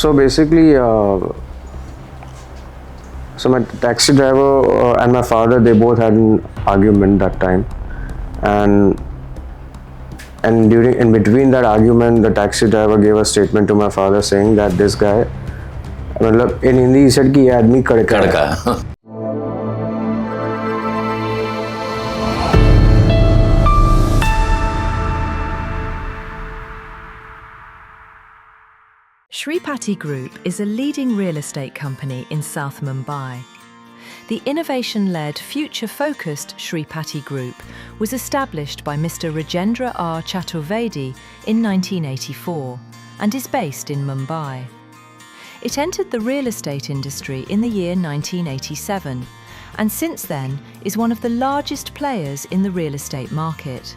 So basically, so my taxi driver and my father, they both had an argument that time, and during in between that argument, the taxi driver gave a statement to my father saying that this guy, मतलब in Hindi he said कि ये आदमी कड़का है. Kadaka. Shreepati Group is a leading real estate company in South Mumbai. The innovation-led, future-focused Shreepati Group was established by Mr. Rajendra R. Chaturvedi in 1984 and is based in Mumbai. It entered the real estate industry in the year 1987 and since then is one of the largest players in the real estate market.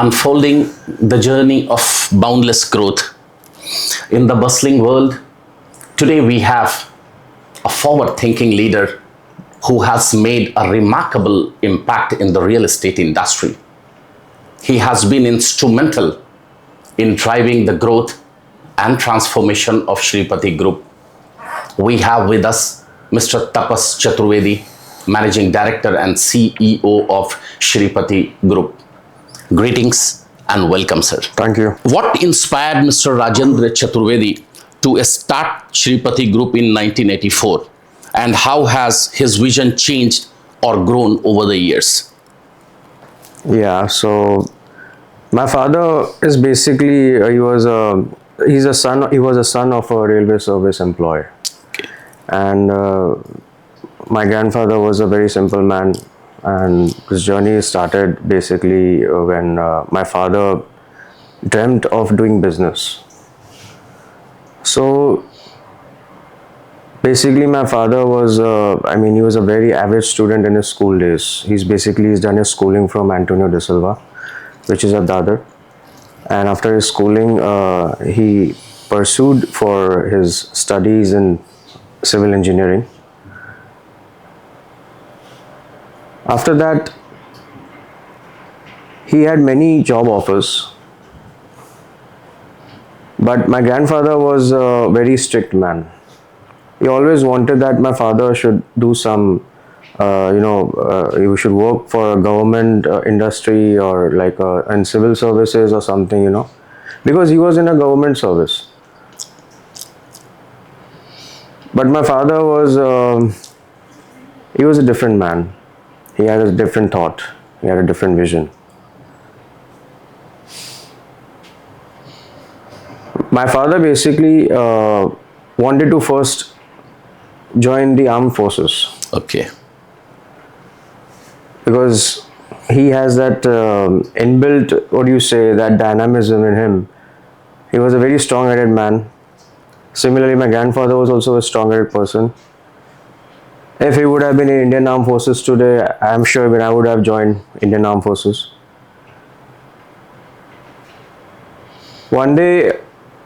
Unfolding the journey of boundless growth. In the bustling world, today we have a forward-thinking leader who has made a remarkable impact in the real estate industry. He has been instrumental in driving the growth and transformation of Shreepati Group. We have with us Mr. Tapas Chaturvedi, Managing Director and CEO of Shreepati Group. Greetings and welcome, sir. Thank you. What inspired Mr. Rajendra Chaturvedi to start Shreepati Group in 1984, and how has his vision changed or grown over the years? Yeah, so my father is basically he was a son of a railway service employee, and my grandfather was a very simple man, and his journey started basically when my father dreamt of doing business. So basically my father was he was a very average student in his school days. He's done his schooling from Antonio de Silva, which is at Dadar, and after his schooling he pursued for his studies in civil engineering. After that, he had many job offers, but my grandfather was a very strict man. He always wanted that my father should do some, he should work for a government industry or like in civil services or something, because he was in a government service. But my father was, he was a different man. He had a different thought. He had a different vision. My father basically wanted to first join the armed forces. Okay. Because he has that inbuilt, that dynamism in him. He was a very strong-headed man. Similarly, my grandfather was also a strong-headed person. If he would have been in Indian Armed Forces today, I'm sure I would have joined Indian Armed Forces. One day,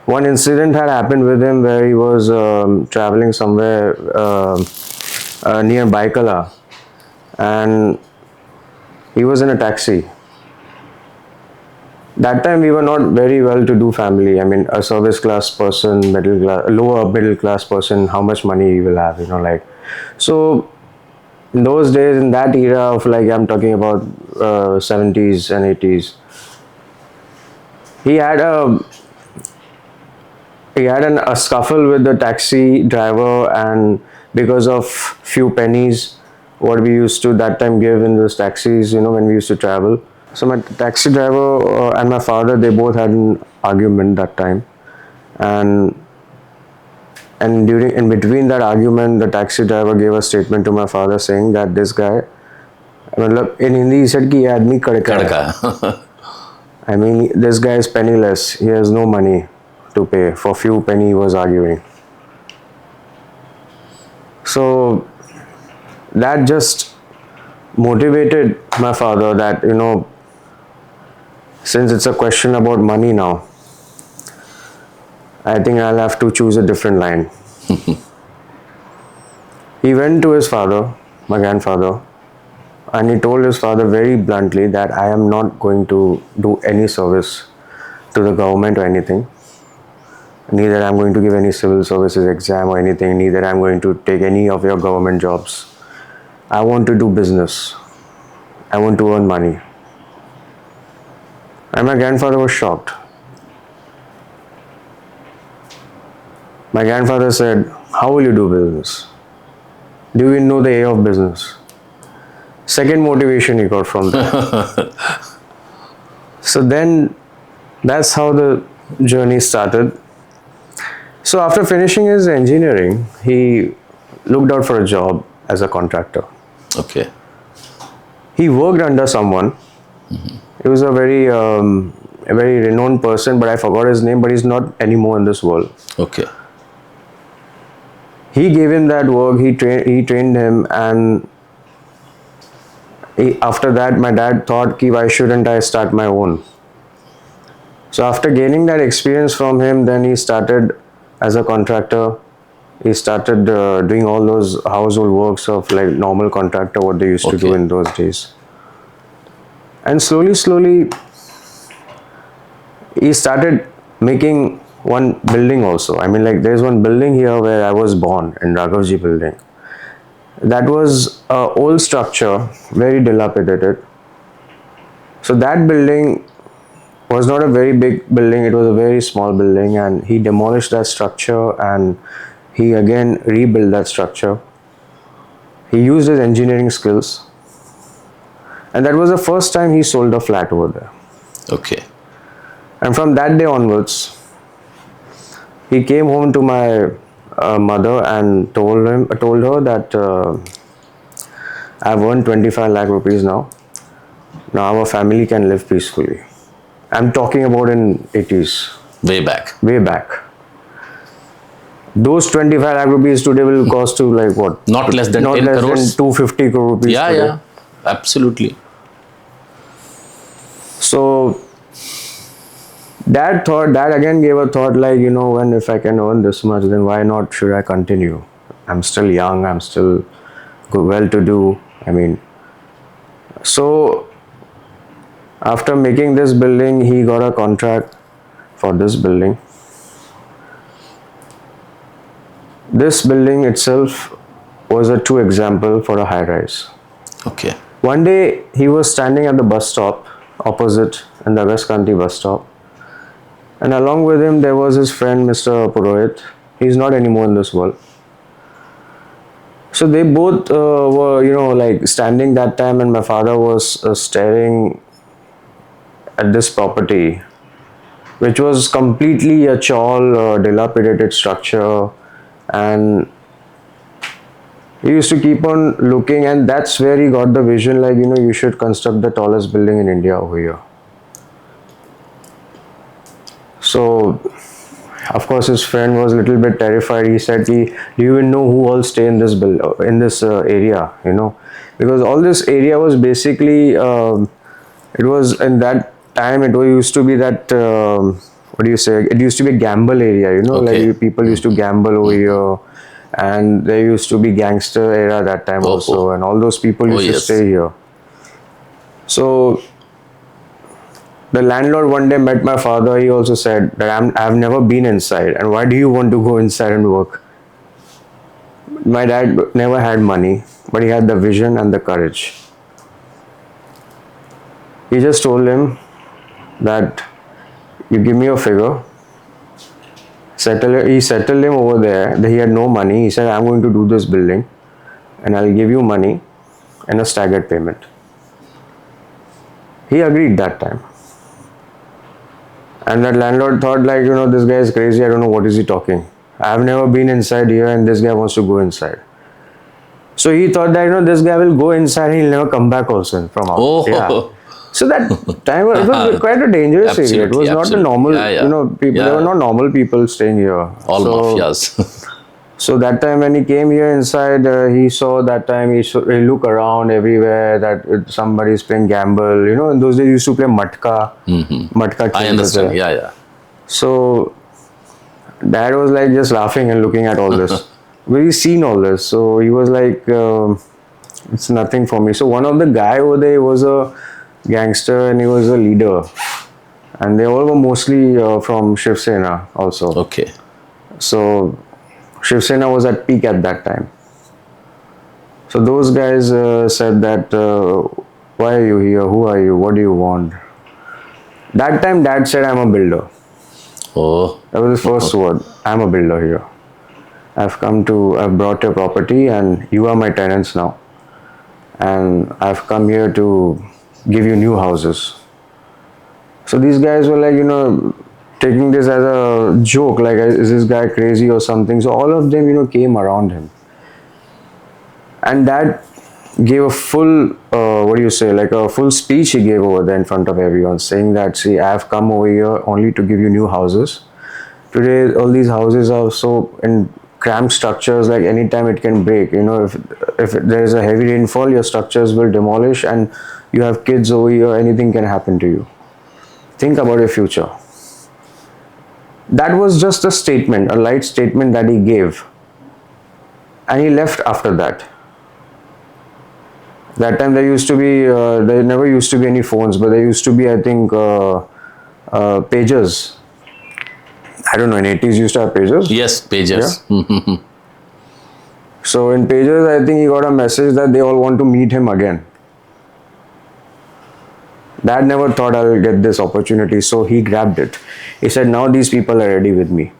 one incident had happened with him where he was traveling somewhere near Baikala, and he was in a taxi. That time we were not very well-to-do family. I mean, a service class person, lower middle class person, how much money he will have, So in those days, in that era of I'm talking about 70s and 80s, he had a scuffle with the taxi driver, and because of few pennies what we used to that time give in those taxis, when we used to travel. So my taxi driver and my father, they both had an argument that time, and in between that argument, the taxi driver gave a statement to my father saying that this guy, in Hindi he said कि ये आदमी कड़का है. I mean, this guy is penniless. He has no money to pay. For few penny he was arguing. So that just motivated my father that, since it's a question about money now, I think I'll have to choose a different line. He went to his father, my grandfather, and he told his father very bluntly that I am not going to do any service to the government or anything. Neither I'm going to give any civil services exam or anything. Neither I'm going to take any of your government jobs. I want to do business. I want to earn money. And my grandfather was shocked. My grandfather said, how will you do business? Do you even know the A of business? Second motivation he got from that. So then that's how the journey started. So after finishing his engineering, he looked out for a job as a contractor. Okay. He worked under someone. He was a very renowned person, but I forgot his name, but he's not anymore in this world. Okay. He gave him that work, he trained him, and after that my dad thought, why shouldn't I start my own? So after gaining that experience from him, then he started as a contractor. He started doing all those household works of like normal contractor, what they used to do in those days. And slowly, he started making one building also. I mean, like there's one building here where I was born, in Raghavji building. That was an old structure, very dilapidated. So that building was not a very big building, it was a very small building, and he demolished that structure and he again rebuilt that structure. He used his engineering skills, and that was the first time he sold a flat over there. Okay. And from that day onwards, he came home to my mother and told her that I've earned 25 lakh rupees now. Now our family can live peacefully. I'm talking about in 80s. Way back. Way back. Those 25 lakh rupees today will cost to like what? Not less than 10 Not less crores. than 250 crore rupees Yeah, today. yeah. Absolutely. So that again gave a thought like, when if I can earn this much, then why not should I continue? I'm still young, I'm still well to do. I mean, so after making this building, he got a contract for this building. This building itself was a true example for a high rise. Okay. One day he was standing at the bus stop opposite in the West Kanti bus stop, and along with him there was his friend Mr. Purohit. He's not anymore in this world. So they both were, like standing that time, and my father was staring at this property, which was completely a chawl, dilapidated structure, and he used to keep on looking, and that's where he got the vision like, you should construct the tallest building in India over here. So of course his friend was a little bit terrified. He said, do you even know who all stay in this area, because all this area was basically it was in that time, it used to be that it used to be a gamble area, Okay. like people used to gamble over here, and there used to be gangster era that time also, and all those people used to stay here. So the landlord one day met my father. He also said that I've never been inside, and why do you want to go inside and work? My dad never had money, but he had the vision and the courage. He just told him that you give me a figure, he settled him over there. He had no money. He said, I'm going to do this building and I'll give you money and a staggered payment. He agreed that time. And that landlord thought like, this guy is crazy. I don't know what is he talking. I've never been inside here and this guy wants to go inside. So he thought that, this guy will go inside and he'll never come back also from out. Oh. Yeah. So that time it was quite a dangerous area. It was not a normal, people. There were not normal people staying here. All mafias. So that time when he came here inside, he saw that time he look around everywhere that somebody is playing gamble. In those days he used to play matka. Matka. I understand. Yeah. So dad was like just laughing and looking at all this. But he's seen all this. So he was like, It's nothing for me. So one of the guy over there was a gangster and he was a leader, and they all were mostly from Shiv Sena also. Okay. So Shiv Sena was at peak at that time. So those guys said that, why are you here? Who are you? What do you want? That time dad said, I'm a builder. Oh, That was his first word. I'm a builder here. I've brought your property and you are my tenants now. And I've come here to give you new houses. So these guys were like, taking this as a joke, like, is this guy crazy or something? So all of them, came around him. And that gave a full, like a full speech he gave over there in front of everyone, saying that, see, I have come over here only to give you new houses. Today, all these houses are so in cramped structures, like anytime it can break. If there is a heavy rainfall, your structures will demolish, and you have kids over here, anything can happen to you. Think about your future. That was just a statement, a light statement that he gave. And he left after that. That time there never used to be any phones, but there used to be, I think, pagers. I don't know, in 80s used to have pagers? yes, pagers. Yeah. So in pagers, I think he got a message that they all want to meet him again. Dad never thought I will get this opportunity, so he grabbed it. He said, now these people are ready with me.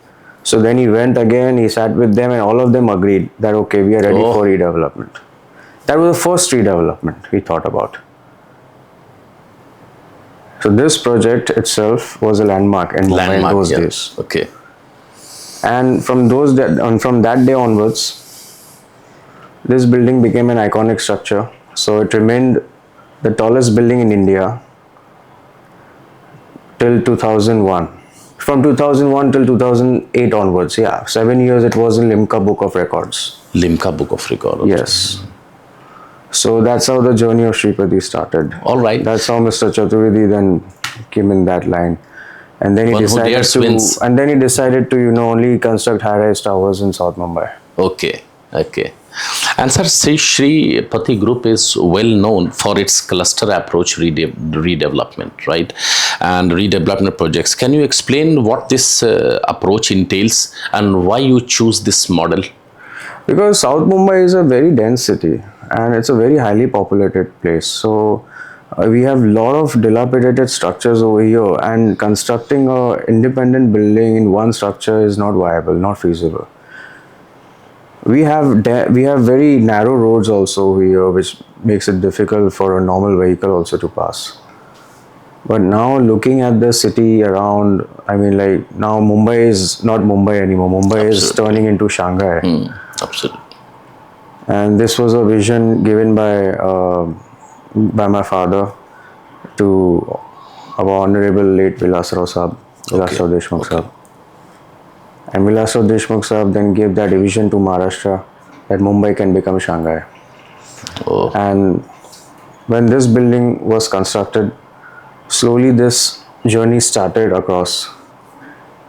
So then he went again, he sat with them, and all of them agreed that, okay, we are ready for redevelopment. That was the first redevelopment he thought about. So this project itself was a landmark in Mumbai in those days. Okay. And from that day onwards, this building became an iconic structure. So it remained the tallest building in India till 2001. From 2001 till 2008 onwards, 7 years it was in Limca Book of Records. Limca Book of Records. Yes. So that's how the journey of Shreepati started. All right. That's how Mr. Chaturvedi then came in that line. And then he decided to, only construct high-rise towers in South Mumbai. Okay. And sir, Shreepati Group is well known for its cluster approach redevelopment, right? And redevelopment projects. Can you explain what this approach entails and why you choose this model? Because South Mumbai is a very dense city and it's a very highly populated place. So we have a lot of dilapidated structures over here, and constructing an independent building in one structure is not viable, not feasible. We have very narrow roads also here, which makes it difficult for a normal vehicle also to pass. But now looking at the city around, now Mumbai is not Mumbai anymore. Mumbai is turning into Shanghai. Absolutely. And this was a vision given by my father to our honorable late Vilasrao Sahab, Vilasrao Deshmukh Sahab. And Vilasrao Deshmukh Sahab then gave that vision to Maharashtra that Mumbai can become Shanghai. And when this building was constructed, slowly this journey started across.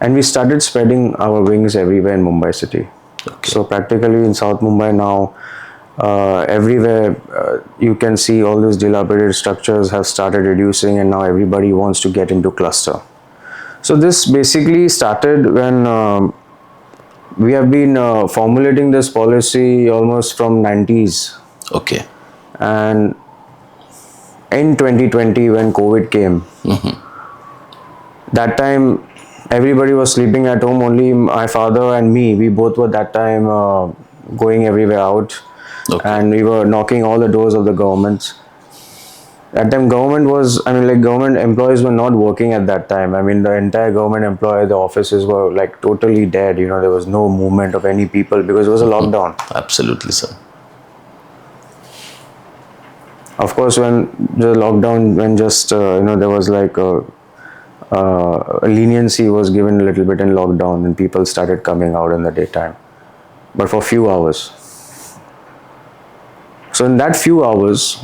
And we started spreading our wings everywhere in Mumbai city. Okay. So practically in South Mumbai now, everywhere you can see all these dilapidated structures have started reducing, and now everybody wants to get into cluster. So this basically started when we have been formulating this policy almost from 90s. Okay. And in 2020 when COVID came, that time everybody was sleeping at home, only my father and me, we both were that time going everywhere out. Okay. And we were knocking all the doors of the governments. That time government employees were not working at that time. The entire government employee, the offices were like totally dead. There was no movement of any people because it was a lockdown. Absolutely, sir. Of course, when the lockdown, when just, there was like leniency was given a little bit in lockdown, and people started coming out in the daytime, but for few hours. So in that few hours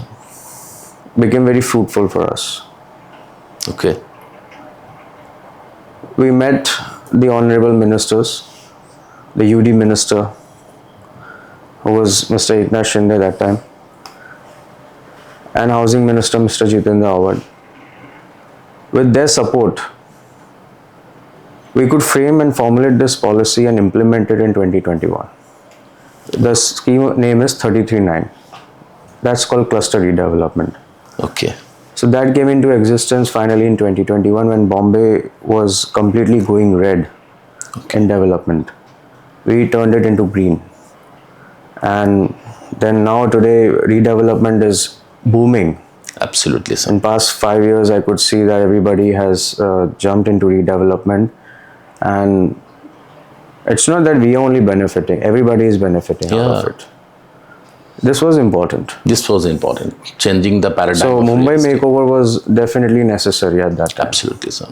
became very fruitful for us. Okay. We met the honorable ministers, the UD minister, who was Mr. Eknath Shinde that time, and Housing Minister Mr. Jitendra Awad. With their support, we could frame and formulate this policy and implement it in 2021. The scheme name is 339. That's called cluster redevelopment. Okay. So that came into existence finally in 2021 when Bombay was completely going red in development. We turned it into green. And then now today redevelopment is booming. Absolutely, sir. In past 5 years, I could see that everybody has jumped into redevelopment, and it's not that we are only benefiting; everybody is benefiting out of it. This was important. This was important. Changing the paradigm. So of real Mumbai estate. makeover was definitely necessary at that time. Absolutely, sir.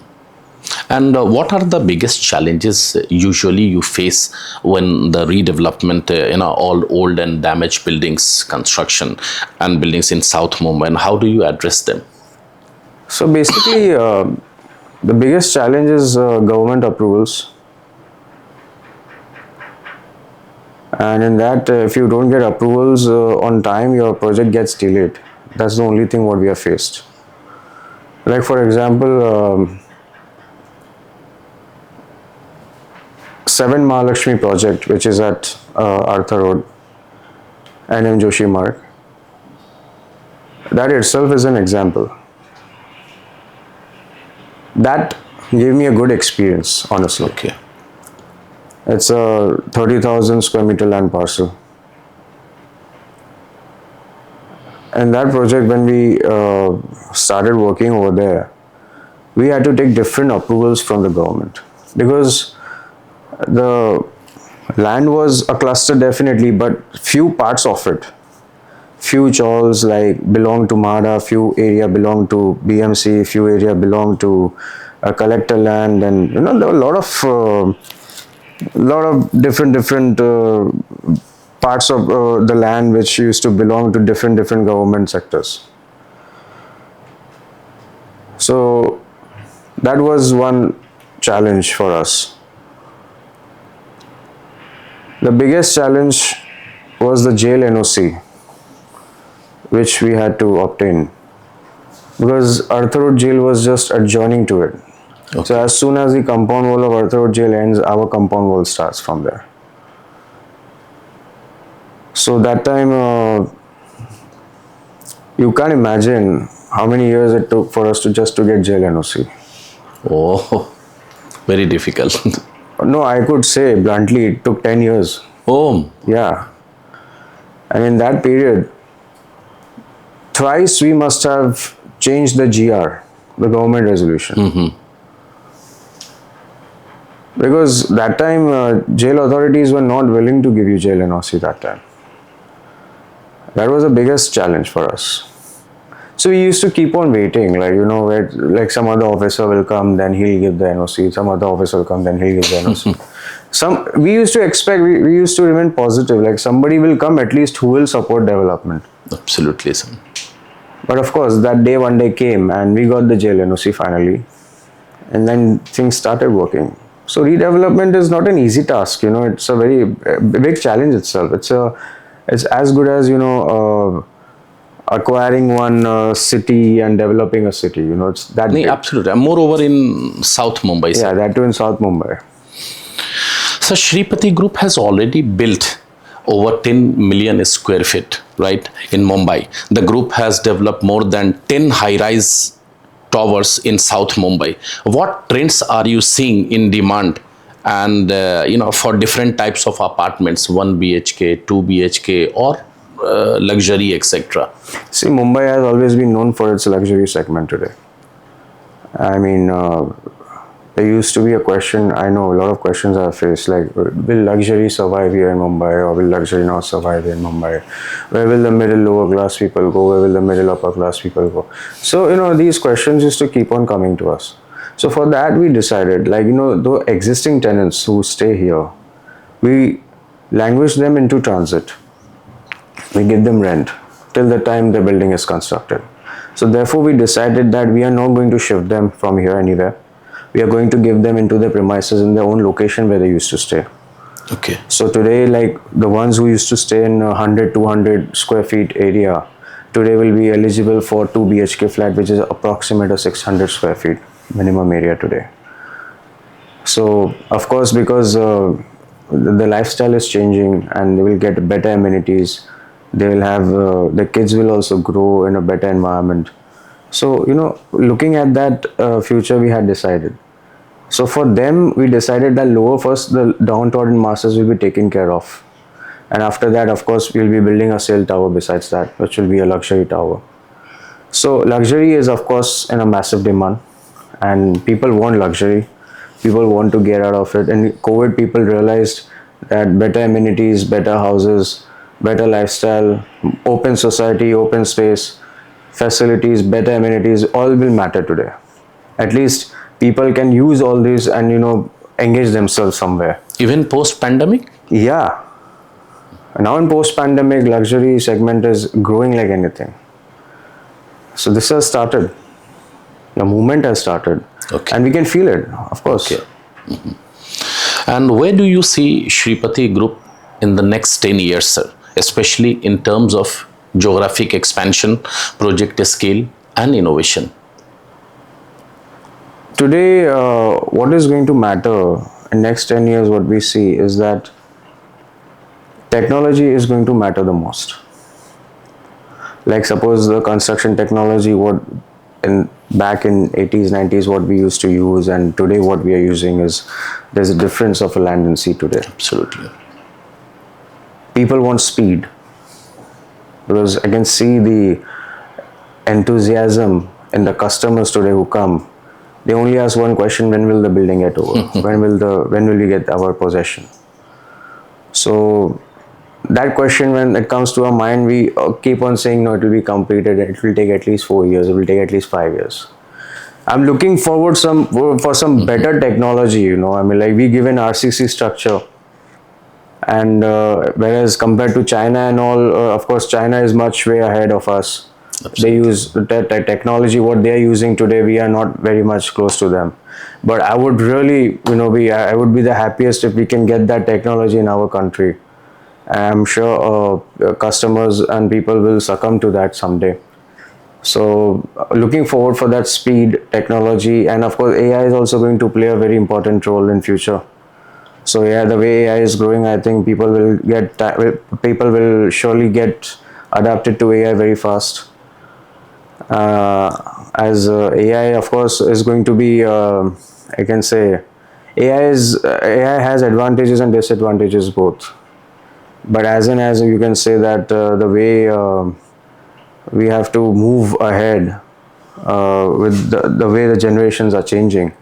And what are the biggest challenges usually you face when the redevelopment, all old and damaged buildings, construction and buildings in South Mumbai, and how do you address them? So basically, the biggest challenge is government approvals. And in that, if you don't get approvals on time, your project gets delayed. That's the only thing what we have faced. Like for example, 7 Mahalakshmi project, which is at Arthur Road, NM Joshi Marg. That itself is an example. That gave me a good experience, honestly. Okay. It's a 30,000 square meter land parcel. And that project, when we started working over there, we had to take different approvals from the government because the land was a cluster definitely, but few parts of it, few chawls like belong to MHADA, few area belong to BMC, few area belong to collector land, and there were a lot of different parts of the land which used to belong to different government sectors. So that was one challenge for us. The biggest challenge was the jail NOC, which we had to obtain because Arthur Road jail was just adjoining to it. Okay. So as soon as the compound wall of Arthur Road jail ends, our compound wall starts from there. So that time, you can't imagine how many years it took for us to get jail NOC. Oh, very difficult. No, I could say bluntly, it took 10 years. Oh, Yeah. And in that period, thrice we must have changed the GR, the government resolution. Because that time, jail authorities were not willing to give you jail NOC that time. That was the biggest challenge for us. So we used to keep on waiting, like some other officer will come, then he'll give the NOC. Some other officer will come, then he'll give the NOC. We used to expect, we used to remain positive, like somebody will come at least who will support development. absolutely, sir. But of course, that day, one day came and we got the jail NOC finally. And then things started working. So redevelopment is not an easy task, it's a very big challenge itself. It's as good as, acquiring one city and developing a city, it's that big. Absolutely. And moreover in South Mumbai. Yeah, that too in South Mumbai. So Shreepati Group has already built over 10 million square feet, right, in Mumbai. The group has developed more than 10 high-rise towers in South Mumbai. What trends are you seeing in demand and, for different types of apartments, 1 BHK, 2 BHK or luxury, etc.? See, Mumbai has always been known for its luxury segment today. I mean, there used to be a question, I know a lot of questions I faced, like, will luxury survive here in Mumbai or will luxury not survive here in Mumbai? Where will the middle lower class people go? Where will the middle upper class people go? So, these questions used to keep on coming to us. So for that we decided, the existing tenants who stay here, we languish them into transit. We give them rent till the time the building is constructed. So therefore we decided that we are not going to shift them from here anywhere. We are going to give them into the premises in their own location where they used to stay. Okay. So today, like the ones who used to stay in 100, 200 square feet area, today will be eligible for 2 BHK flat, which is approximate of 600 square feet minimum area today. So of course, because the lifestyle is changing and they will get better amenities, they will have the kids will also grow in a better environment. So looking at that future, we had decided. So for them, we decided that first the downtrodden masses will be taken care of, and after that, of course, we'll be building a sale tower besides that, which will be a luxury tower. So luxury is of course in a massive demand, and people want luxury. People want to get out of it. And COVID, people realized that better amenities, better houses, better lifestyle, open society, open space, facilities, better amenities, all will matter today. At least people can use all these and engage themselves somewhere. Even post-pandemic? Yeah. Now in post-pandemic, luxury segment is growing like anything. So this has started. The movement has started. Okay. And we can feel it, of course. Okay. And where do you see Shreepati Group in the next 10 years, sir? Especially in terms of geographic expansion, project scale, and innovation? Today, what is going to matter in next 10 years, what we see is that technology is going to matter the most. Like suppose the construction technology, back in 80s, 90s, what we used to use, and today what we are using there's a difference of a land and sea today. Absolutely. People want speed, because I can see the enthusiasm in the customers today who come. They only ask one question: when will the building get over? when will we get our possession? So that question, when it comes to our mind, we keep on saying, no, it will be completed. It will take at least 4 years. It will take at least 5 years. I'm looking forward for some better technology. I mean, like we give an RCC structure, and whereas compared to China and all, of course, China is much way ahead of us. Absolutely. They use the technology. What they are using today, we are not very much close to them. But I would really, I would be the happiest if we can get that technology in our country. I'm sure customers and people will succumb to that someday. So looking forward for that speed, technology, and of course AI is also going to play a very important role in future. So yeah, the way AI is growing, I think people will surely get adapted to AI very fast. As AI, of course, is going to be, I can say, AI has advantages and disadvantages both. But as you can say that the way we have to move ahead with the way the generations are changing,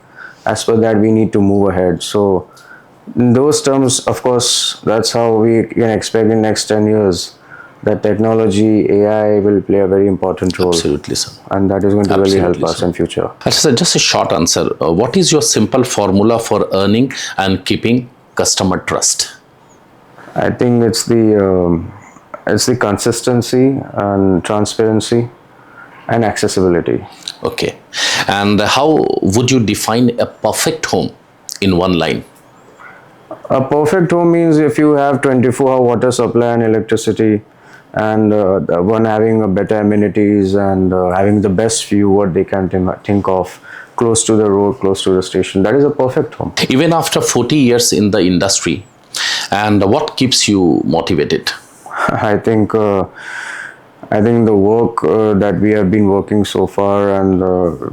as per that we need to move ahead. So in those terms, of course, that's how we can expect in next 10 years that technology, AI will play a very important role. Absolutely, sir. And that is going to really help us in future. Sir, just a short answer. What is your simple formula for earning and keeping customer trust? I think it's the consistency and transparency and accessibility. Okay. And how would you define a perfect home in one line? A perfect home means if you have 24-hour water supply and electricity, and one having a better amenities and having the best view what they can think of, close to the road, close to the station, that is a perfect home. Even after 40 years in the industry, and what keeps you motivated? I think the work that we have been working so far, and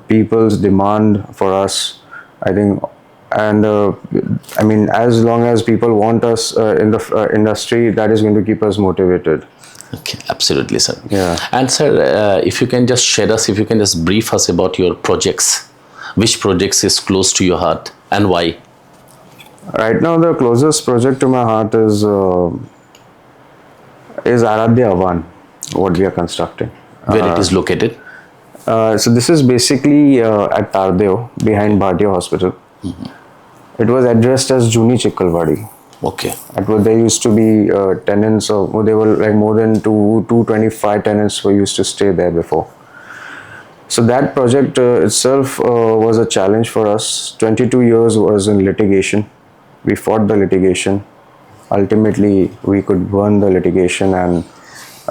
people's demand for us, I think, and I mean, as long as people want us in the industry, that is going to keep us motivated. Okay, absolutely, sir. Yeah. And sir, if you can just share us, if you can just brief us about your projects, which projects is close to your heart and why? Right now, the closest project to my heart is Aradhya Avan, what we are constructing. Where it is located? So this is basically at Tardeo, behind Bhatia Hospital. It was addressed as Juni Chikkalwadi. Okay. There used to be tenants, they were like more than 225 tenants who used to stay there before. So that project itself was a challenge for us. 22 years was in litigation. We fought the litigation. Ultimately, we could win the litigation, and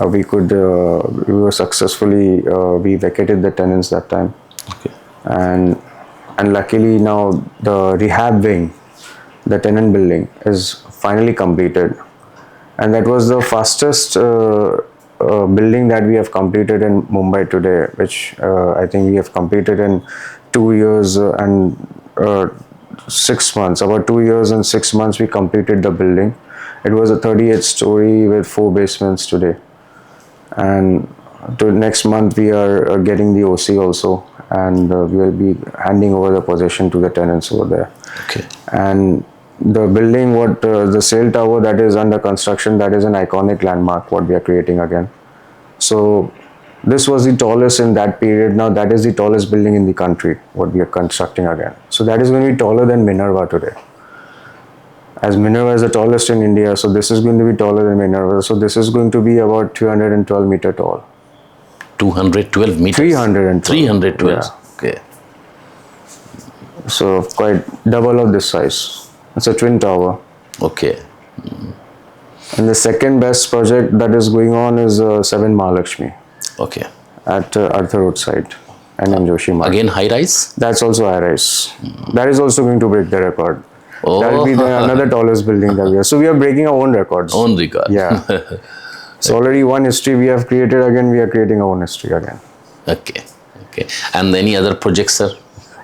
we were successfully, we vacated the tenants that time. Okay. And luckily now the rehab wing, the tenant building, is finally completed. And that was the fastest building that we have completed in Mumbai today, which I think we have completed in 2 years and 6 months. About 2 years and 6 months we completed the building. It was a 38 story with 4 basements today. And to next month we are getting the OC also, and we will be handing over the possession to the tenants over there. Okay. And the building, the sail tower that is under construction, that is an iconic landmark what we are creating again. So this was the tallest in that period. Now that is the tallest building in the country what we are constructing again. So that is going to be taller than Minerva today. As Minerva is the tallest in India, so this is going to be taller than Minerva. So this is going to be about 212 meter tall. 212 meters? 312. 312. Yeah. Okay. So quite double of this size. It's a twin tower. Okay. And the second best project that is going on is 7 Mahalakshmi Okay. at Arthur Road side and in Joshi Marg. Again, high rise? That's also high rise. That is also going to break the record. Oh. That will be another tallest building that we have. So we are breaking our own records. Own record. Yeah. So already one history we have created, again we are creating our own history again. Okay. Okay. And any other projects, sir?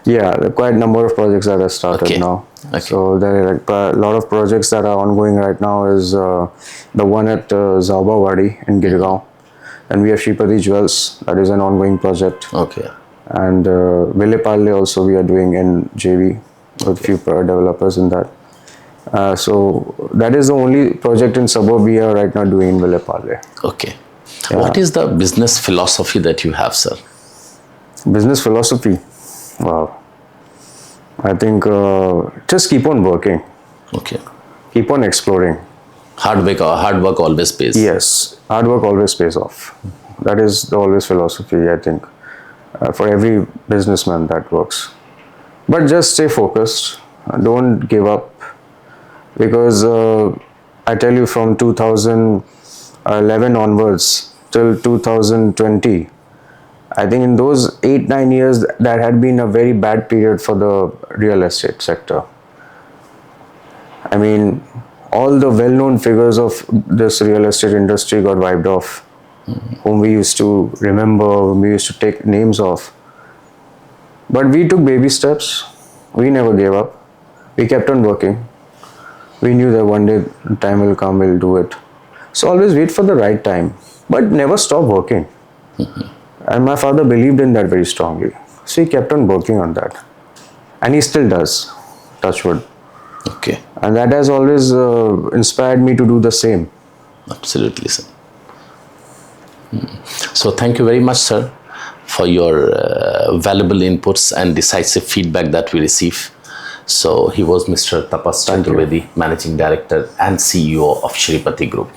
Yeah, there are quite a number of projects that have started Okay. now. Okay. So there are like a lot of projects that are ongoing right now is the one at Zaubawadi in Girgaon. And we have Shreepati Jewels, that is an ongoing project. Okay. And Vilepalle also we are doing in JV with few developers in that. So that is the only project in suburb we are right now doing in Vilepalle. Okay. What is the business philosophy that you have, sir? Business philosophy? Wow. I think just keep on working. Okay. Keep on exploring. Hard work always pays. Yes, hard work always pays off. That is the always philosophy, I think, for every businessman that works. But just stay focused. Don't give up. Because I tell you, from 2011 onwards till 2020, I think in those 8-9 years, that had been a very bad period for the real estate sector. I mean, all the well-known figures of this real estate industry got wiped off, whom we used to remember, whom we used to take names of. But we took baby steps. We never gave up. We kept on working. We knew that one day time will come, we'll do it. So always wait for the right time, but never stop working. And my father believed in that very strongly. So he kept on working on that. And he still does, touch wood. Okay. And that has always inspired me to do the same. Absolutely, sir. So thank you very much, sir, for your valuable inputs and decisive feedback that we receive. So he was Mr. Tapas Chaturvedi, Managing Director and CEO of Shreepati Group.